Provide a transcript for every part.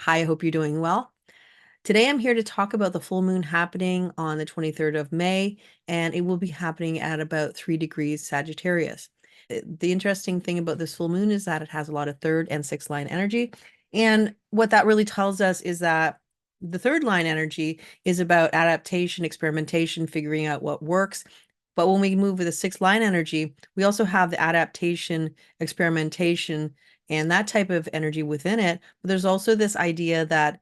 Hi, I hope you're doing well. Today I'm here to talk about the full moon happening on the 23rd of May, and it will be happening at about 3 degrees Sagittarius. The interesting thing about this full moon is that it has a lot of third and sixth line energy. And what that really tells us is that the third line energy is about adaptation, experimentation, figuring out what works. But when we move with the sixth line energy, we also have the adaptation, experimentation, and that type of energy within it. But there's also this idea that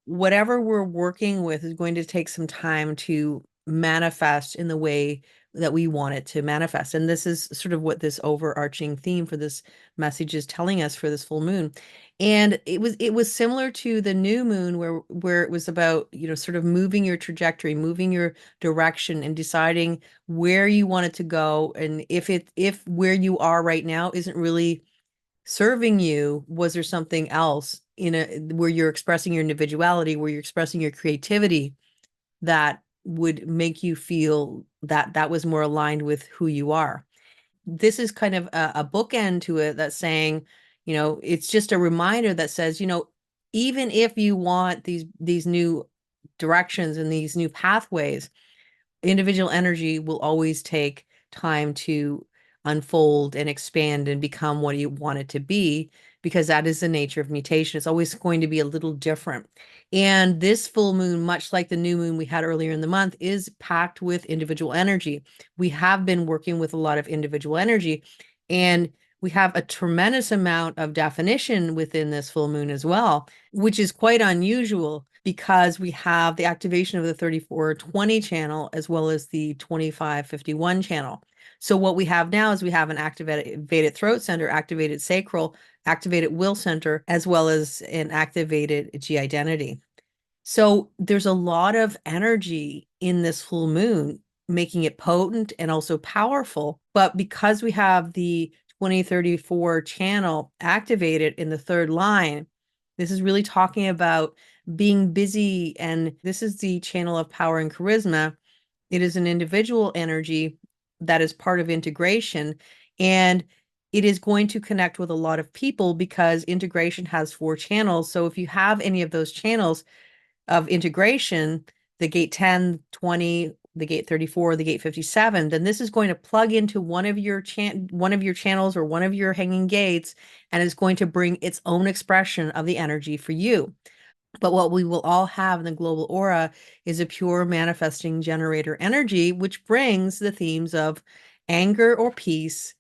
whatever we're working with is going to take some time to manifest in the way that we want it to manifest. And this is sort of what this overarching theme for this message is telling us for this full moon. And it was similar to the new moon where it was about, sort of moving your trajectory, moving your direction and deciding where you want it to go. And if where you are right now isn't really serving you, was there something else where you're expressing your individuality, where you're expressing your creativity that would make you feel that that was more aligned with who you are? This is kind of a bookend to it that's saying, it's just a reminder that says, even if you want these new directions and these new pathways, individual energy will always take time to unfold and expand and become what you want it to be, because that is the nature of mutation. It's always going to be a little different. And this full moon, much like the new moon we had earlier in the month, is packed with individual energy. We have been working with a lot of individual energy, and we have a tremendous amount of definition within this full moon as well, which is quite unusual because we have the activation of the 3420 channel as well as the 2551 channel. So what we have now is we have an activated throat center, activated sacral, activated will center, as well as an activated G identity. So there's a lot of energy in this full moon, making it potent and also powerful. But because we have the 2034 channel activated in the third line, this is really talking about being busy. And this is the channel of power and charisma. It is an individual energy that is part of integration. And it is going to connect with a lot of people because integration has 4 channels. So if you have any of those channels of integration, the gate 10, 20, the gate 34, the gate 57, then this is going to plug into one of your channels or one of your hanging gates, and is going to bring its own expression of the energy for you. But what we will all have in the global aura is a pure manifesting generator energy, which brings the themes of anger or peace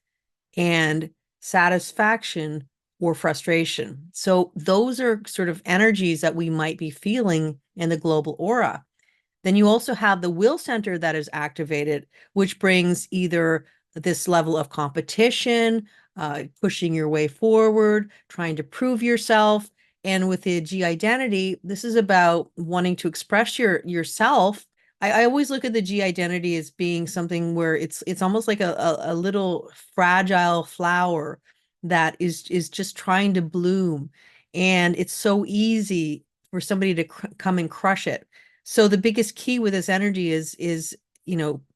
and satisfaction or frustration. So those are sort of energies that we might be feeling in the global aura. Then you also have the will center that is activated, which brings either this level of competition, pushing your way forward, trying to prove yourself. And with the G identity, this is about wanting to express yourself. I always look at the G identity as being something where it's almost like a little fragile flower that is just trying to bloom. And it's so easy for somebody to come and crush it. So the biggest key with this energy is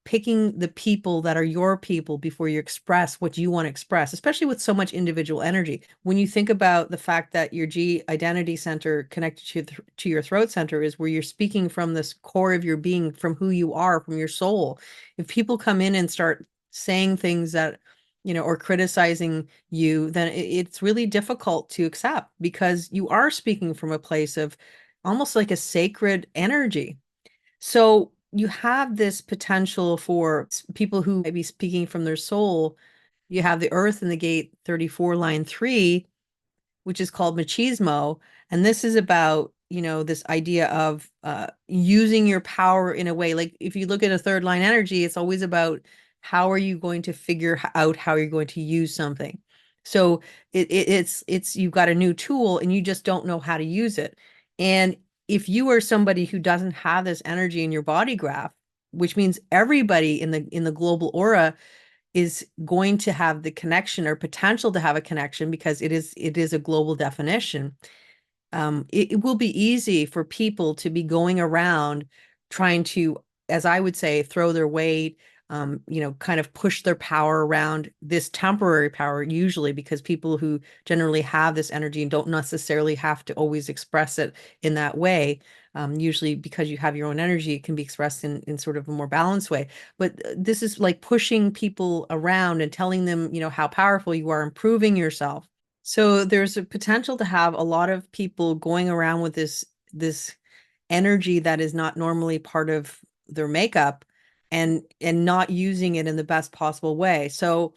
picking the people that are your people before you express what you want to express, especially with so much individual energy. When you think about the fact that your G identity center connected to your throat center is where you're speaking from this core of your being, from who you are, from your soul. If people come in and start saying things that, or criticizing you, then it's really difficult to accept, because you are speaking from a place of almost like a sacred energy. So you have this potential for people who might be speaking from their soul. You have the earth in the gate 34 line 3, which is called machismo. And this is about, this idea of using your power in a way. Like if you look at a third line energy, it's always about how are you going to figure out how you're going to use something. So it's you've got a new tool and you just don't know how to use it. And if you are somebody who doesn't have this energy in your body graph, which means everybody in the global aura is going to have the connection or potential to have a connection, because it is a global definition. It will be easy for people to be going around trying to, as I would say, throw their weight, kind of push their power around, this temporary power, usually because people who generally have this energy and don't necessarily have to always express it in that way. Usually because you have your own energy, it can be expressed in sort of a more balanced way. But this is like pushing people around and telling them, how powerful you are, improving yourself. So there's a potential to have a lot of people going around with this energy that is not normally part of their makeup, and not using it in the best possible way. So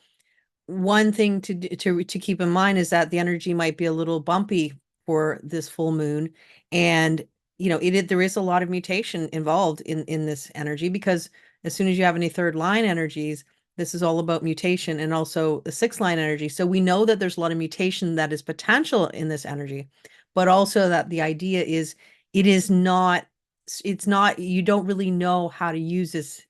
one thing to keep in mind is that the energy might be a little bumpy for this full moon, and there is a lot of mutation involved in this energy, because as soon as you have any third line energies, this is all about mutation, and also the sixth line energy. So we know that there's a lot of mutation that is potential in this energy, but also that the idea is it is not it's not you don't really know how to use this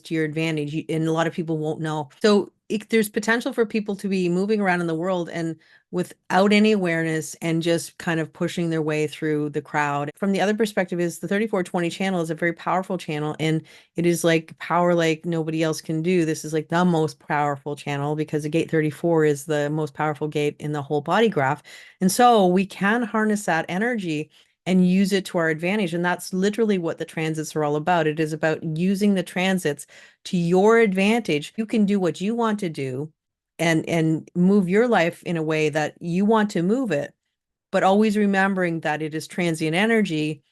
to your advantage, and a lot of people won't know. So there's potential for people to be moving around in the world and without any awareness, and just kind of pushing their way through the crowd. From the other perspective is the 3420 channel is a very powerful channel, and it is like power like nobody else can do. This is like the most powerful channel because the gate 34 is the most powerful gate in the whole body graph. And so we can harness that energy and use it to our advantage. And that's literally what the transits are all about. It is about using the transits to your advantage. You can do what you want to do, and move your life in a way that you want to move it, but always remembering that it is transient energy,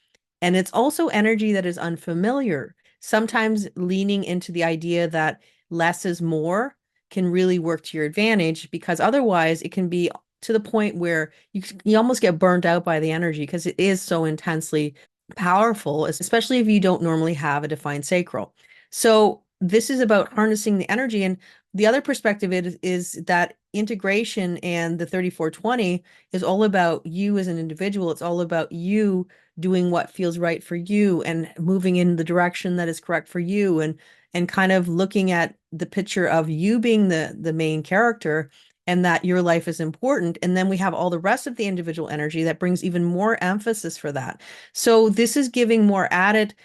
and it's also energy that is unfamiliar. Sometimes leaning into the idea that less is more can really work to your advantage, because otherwise it can be to the point where you almost get burned out by the energy, because it is so intensely powerful, especially if you don't normally have a defined sacral. So this is about harnessing the energy. And the other perspective is that integration, and the 3420 is all about you as an individual. It's all about you doing what feels right for you and moving in the direction that is correct for you, and kind of looking at the picture of you being the main character, and that your life is important. And then we have all the rest of the individual energy that brings even more emphasis for that. So this is giving more added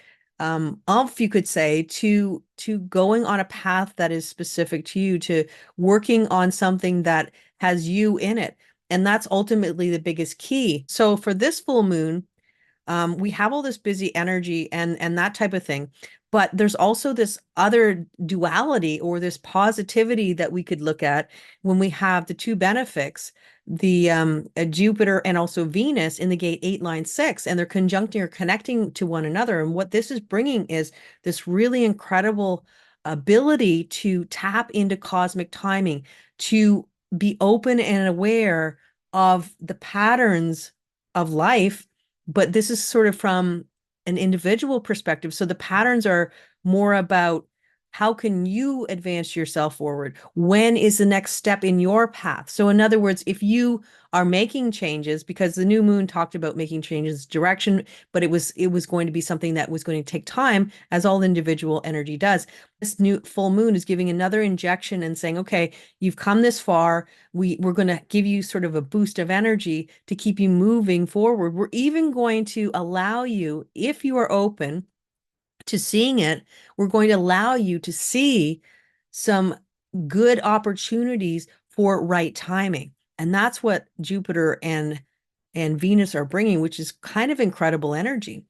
umph, you could say, to going on a path that is specific to you, to working on something that has you in it. And that's ultimately the biggest key. So for this full moon, we have all this busy energy and that type of thing, but there's also this other duality, or this positivity that we could look at when we have the two benefics, the Jupiter and also Venus in the gate 8 line 6, and they're conjuncting or connecting to one another. And what this is bringing is this really incredible ability to tap into cosmic timing, to be open and aware of the patterns of life. But this is sort of from an individual perspective. So the patterns are more about how can you advance yourself forward? When is the next step in your path? So in other words, if you are making changes, because the new moon talked about making changes direction, but it was going to be something that was going to take time, as all individual energy does. This new full moon is giving another injection and saying, okay, you've come this far. We're going to give you sort of a boost of energy to keep you moving forward. We're even going to allow you, if you are open to seeing it, we're going to allow you to see some good opportunities for right timing. And that's what Jupiter and Venus are bringing, which is kind of incredible energy.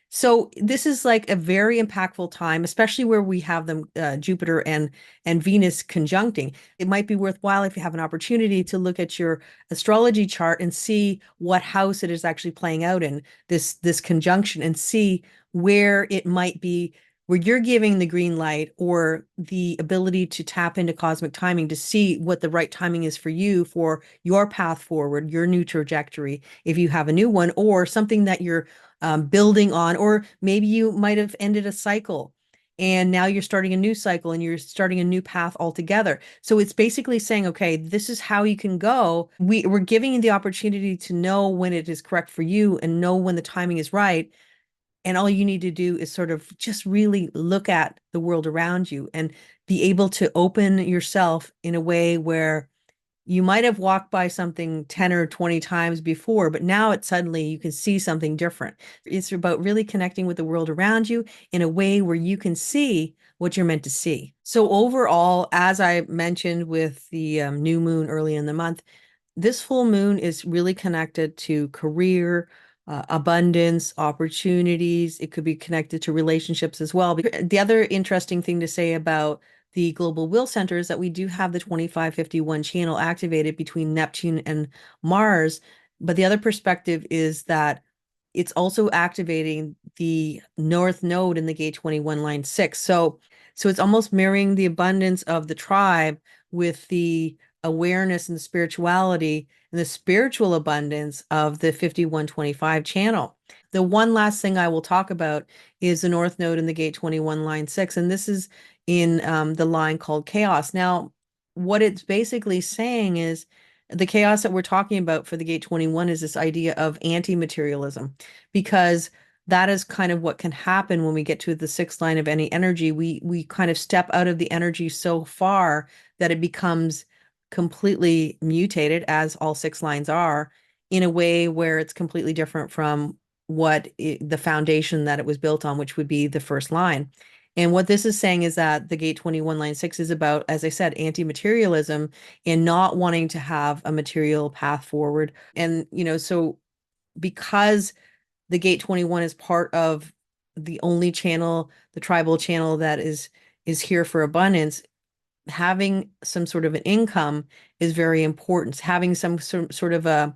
So this is like a very impactful time, especially where we have them, Jupiter and Venus conjuncting. It might be worthwhile, if you have an opportunity, to look at your astrology chart and see what house it is actually playing out in this conjunction, and see where it might be, where you're giving the green light or the ability to tap into cosmic timing to see what the right timing is for you, for your path forward, your new trajectory, if you have a new one, or something that you're building on, or maybe you might have ended a cycle and now you're starting a new cycle and you're starting a new path altogether. So it's basically saying, okay, this is how you can go. We're giving you the opportunity to know when it is correct for you and know when the timing is right. And all you need to do is sort of just really look at the world around you and be able to open yourself in a way where You might have walked by something 10 or 20 times before, but now it suddenly you can see something different. It's about really connecting with the world around you in a way where you can see what you're meant to see. So overall, as I mentioned with the new moon early in the month, this full moon is really connected to career, abundance, opportunities. It could be connected to relationships as well. The other interesting thing to say about the global will center is that we do have the 2551 channel activated between Neptune and Mars. But the other perspective is that it's also activating the north node in the gate 21 line 6. So it's almost mirroring the abundance of the tribe with the awareness and the spirituality and the spiritual abundance of the 5125 channel. The one last thing I will talk about is the north node in the gate 21 line 6, and this is in the line called chaos. Now, what it's basically saying is the chaos that we're talking about for the gate 21 is this idea of anti-materialism, because that is kind of what can happen when we get to the sixth line of any energy. We kind of step out of the energy so far that it becomes completely mutated, as all six lines are, in a way where it's completely different from the foundation that it was built on, which would be the first line. And what this is saying is that the gate 21 line 6 is about, as I said, anti-materialism and not wanting to have a material path forward. And, so because the gate 21 is part of the only channel, the tribal channel that is here for abundance, having some sort of an income is very important. Having some sort of an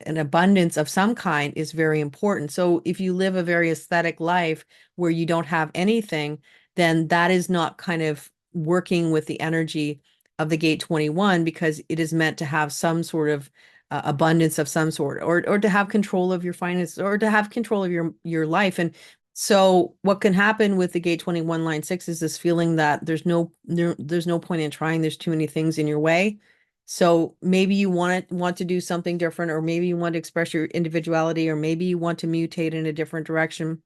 abundance of some kind is very important. So if you live a very aesthetic life where you don't have anything, then that is not kind of working with the energy of the gate 21, because it is meant to have some sort of abundance of some sort, or to have control of your finances, or to have control of your life. And so what can happen with the gate 21 line 6 is this feeling that there's no point in trying. There's too many things in your way. So maybe you want to do something different, or maybe you want to express your individuality, or maybe you want to mutate in a different direction,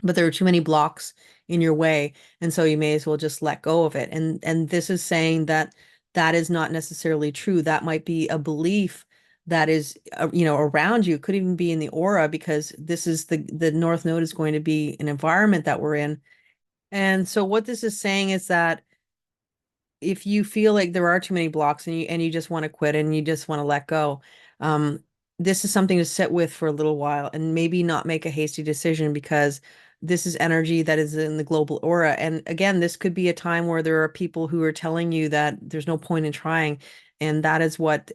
but there are too many blocks in your way, and so you may as well just let go of it. And this is saying that that is not necessarily true. That might be a belief that is around you. It could even be in the aura, because this is the north node is going to be an environment that we're in. And so what this is saying is that if you feel like there are too many blocks, and you just want to quit and you just want to let go, um, this is something to sit with for a little while and maybe not make a hasty decision, because this is energy that is in the global aura. And again, this could be a time where there are people who are telling you that there's no point in trying. And that is what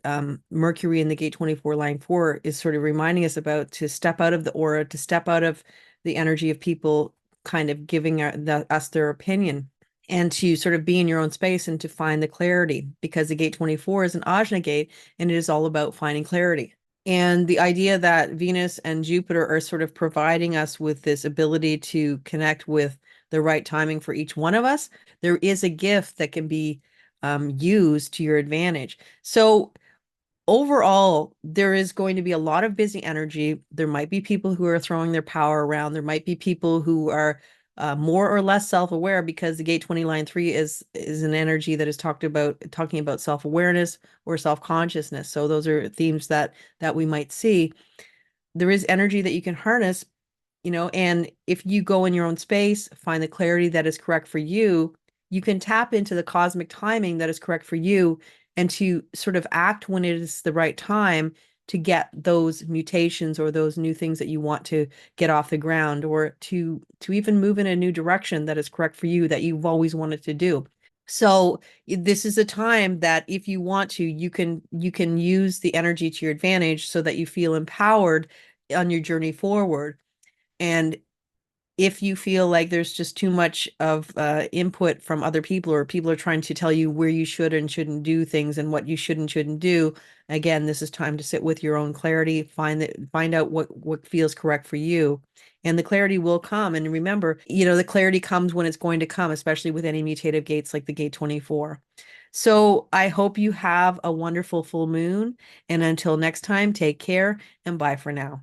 Mercury in the gate 24 line 4 is sort of reminding us about, to step out of the aura, to step out of the energy of people kind of giving us their opinion, and to sort of be in your own space and to find the clarity, because the gate 24 is an Ajna gate, and it is all about finding clarity. And the idea that Venus and Jupiter are sort of providing us with this ability to connect with the right timing for each one of us, there is a gift that can be used to your advantage. So overall, there is going to be a lot of busy energy. There might be people who are throwing their power around. There might be people who are more or less self-aware, because the gate 20 line 3 is an energy that is talking about self-awareness or self-consciousness. So those are themes that we might see. There is energy that you can harness, and if you go in your own space, find the clarity that is correct for you, you can tap into the cosmic timing that is correct for you, and to sort of act when it is the right time to get those mutations or those new things that you want to get off the ground, or to even move in a new direction that is correct for you, that you've always wanted to do. So this is a time that if you want to, you can use the energy to your advantage, so that you feel empowered on your journey forward. And if you feel like there's just too much of input from other people, or people are trying to tell you where you should and shouldn't do things and what you should and shouldn't do, again, this is time to sit with your own clarity, find out what feels correct for you. And the clarity will come. And remember, the clarity comes when it's going to come, especially with any mutative gates like the gate 24. So I hope you have a wonderful full moon. And until next time, take care and bye for now.